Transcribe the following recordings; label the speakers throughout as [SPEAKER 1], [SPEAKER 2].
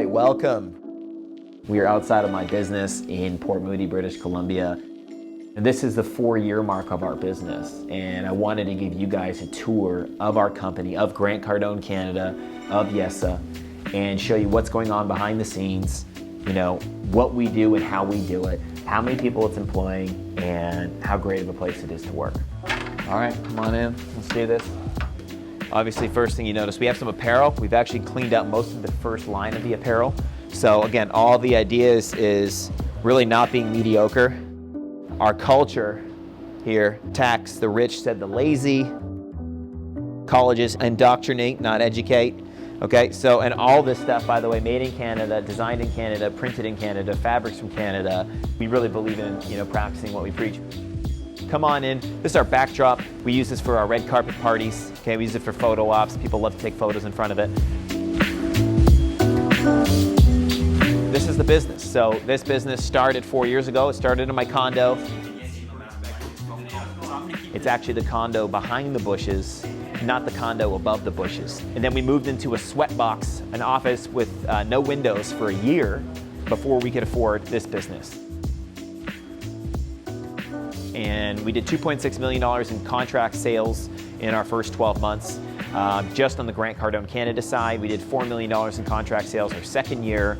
[SPEAKER 1] welcome. We are outside of my business in Port Moody, British Columbia. And this is the 4-year mark of our business. And I wanted to give you guys a tour of our company, of Grant Cardone Canada, of YESA, and show you what's going on behind the scenes, you know, what we do and how we do it, how many people it's employing, and how great of a place it is to work. All right, come on in, let's do this. Obviously, first thing you notice, we have some apparel. We've actually cleaned up most of the first line of the apparel. So again, all the idea is really not being mediocre. Our culture here, tax the rich, said the lazy. Colleges indoctrinate, not educate. Okay, so, and all this stuff, by the way, made in Canada, designed in Canada, printed in Canada, fabrics from Canada. We really believe in, you know, practicing what we preach. Come on in. This is our backdrop. We use this for our red carpet parties. Okay, we use it for photo ops. People love to take photos in front of it. This is the business. So this business started 4 years ago. It started in my condo. It's actually the condo behind the bushes, not the condo above the bushes. And then we moved into a sweat box, an office with no windows for a year before we could afford this business. And we did $2.6 million in contract sales in our first 12 months. Just on the Grant Cardone Canada side, we did $4 million in contract sales our second year,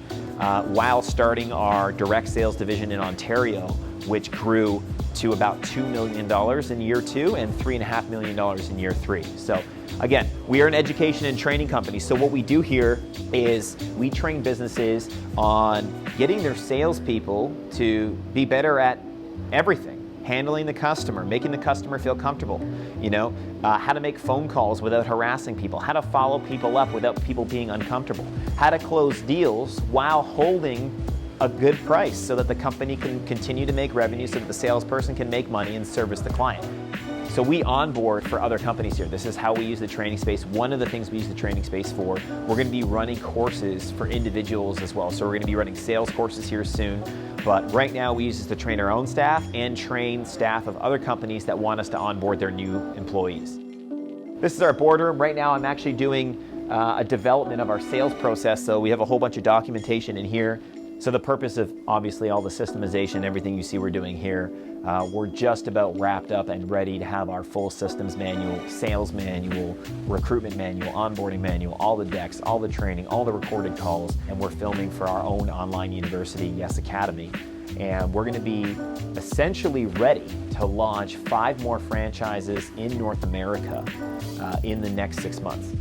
[SPEAKER 1] while starting our direct sales division in Ontario, which grew to about $2 million in year 2 and $3.5 million in year 3. So again, we are an education and training company. So what we do here is we train businesses on getting their salespeople to be better at everything. Handling the customer, making the customer feel comfortable, you know, how to make phone calls without harassing people, how to follow people up without people being uncomfortable, how to close deals while holding a good price so that the company can continue to make revenue, so that the salesperson can make money and service the client. So we onboard for other companies here. This is how we use the training space. One of the things we use the training space for, we're going to be running courses for individuals as well. So we're going to be running sales courses here soon. But right now we use this to train our own staff and train staff of other companies that want us to onboard their new employees. This is our boardroom. Right now I'm actually doing a development of our sales process. So we have a whole bunch of documentation in here. So the purpose of obviously all the systemization, everything you see we're doing here, we're just about wrapped up and ready to have our full systems manual, sales manual, recruitment manual, onboarding manual, all the decks, all the training, all the recorded calls, and we're filming for our own online university, YES Academy. And we're going to be essentially ready to launch 5 more franchises in North America in the next 6 months.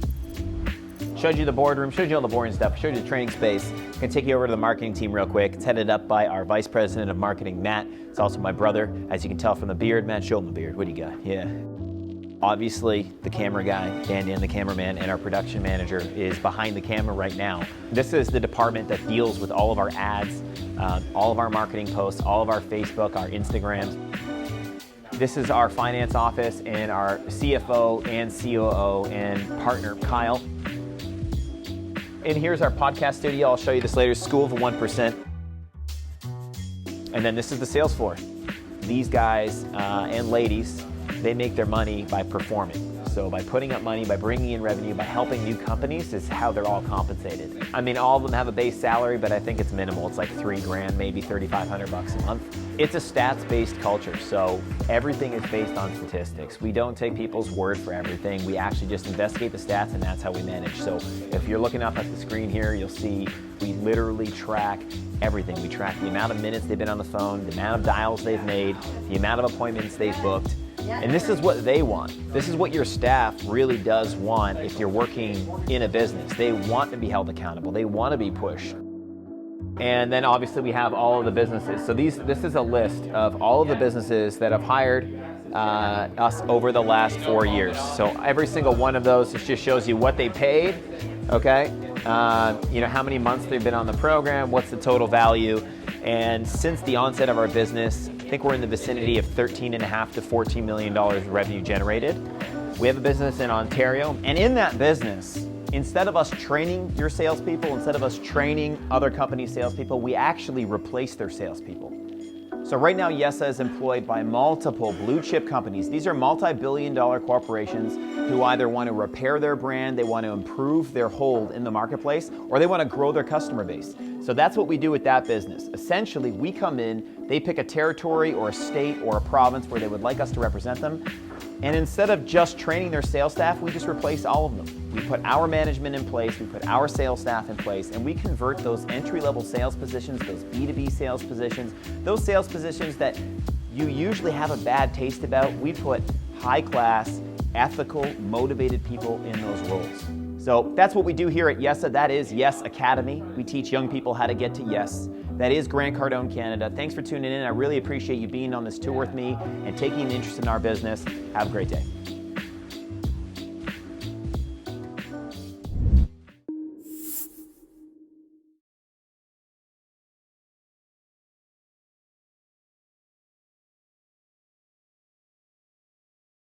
[SPEAKER 1] Showed you the boardroom, showed you all the boring stuff, showed you the training space. I'm gonna take you over to the marketing team real quick. It's headed up by our Vice President of Marketing, Matt. It's also my brother, as you can tell from the beard. Matt, show him the beard. What do you got? Yeah. Obviously, the camera guy, Dan, the cameraman, and our production manager is behind the camera right now. This is the department that deals with all of our ads, all of our marketing posts, all of our Facebook, our Instagrams. This is our finance office and our CFO and COO and partner, Kyle. And here's our podcast studio. I'll show you this later. School of 1%. And then this is the sales floor. These guys and ladies, they make their money by performing. So by putting up money, by bringing in revenue, by helping new companies is how they're all compensated. I mean, all of them have a base salary, but I think it's minimal. It's like $3,000, maybe $3,500 a month. It's a stats-based culture, so everything is based on statistics. We don't take people's word for everything. We actually just investigate the stats, and that's how we manage. So if you're looking up at the screen here, you'll see we literally track everything. We track the amount of minutes they've been on the phone, the amount of dials they've made, the amount of appointments they've booked. And this is what they want. This is what your staff really does want if you're working in a business. They want to be held accountable. They want to be pushed. And then obviously we have all of the businesses. So this is a list of all of the businesses that have hired us over the last 4 years. So every single one of those just shows you what they paid, okay? You know, how many months they've been on the program, what's the total value. And since the onset of our business, I think we're in the vicinity of $13.5 to $14 million revenue generated. We have a business in Ontario, and in that business, instead of us training your salespeople, instead of us training other companies' salespeople, we actually replace their salespeople. So right now, YESA is employed by multiple blue chip companies. These are multi-billion-dollar corporations who either want to repair their brand, they want to improve their hold in the marketplace, or they want to grow their customer base. So that's what we do with that business. Essentially, we come in, they pick a territory or a state or a province where they would like us to represent them, and instead of just training their sales staff, we just replace all of them. We put our management in place, we put our sales staff in place, and we convert those entry-level sales positions, those B2B sales positions, those sales positions that you usually have a bad taste about, we put high-class, ethical, motivated people in those roles. So that's what we do here at YESA. That is YES Academy. We teach young people how to get to yes. That is Grant Cardone Canada. Thanks for tuning in. I really appreciate you being on this tour with me and taking an interest in our business. Have a great day.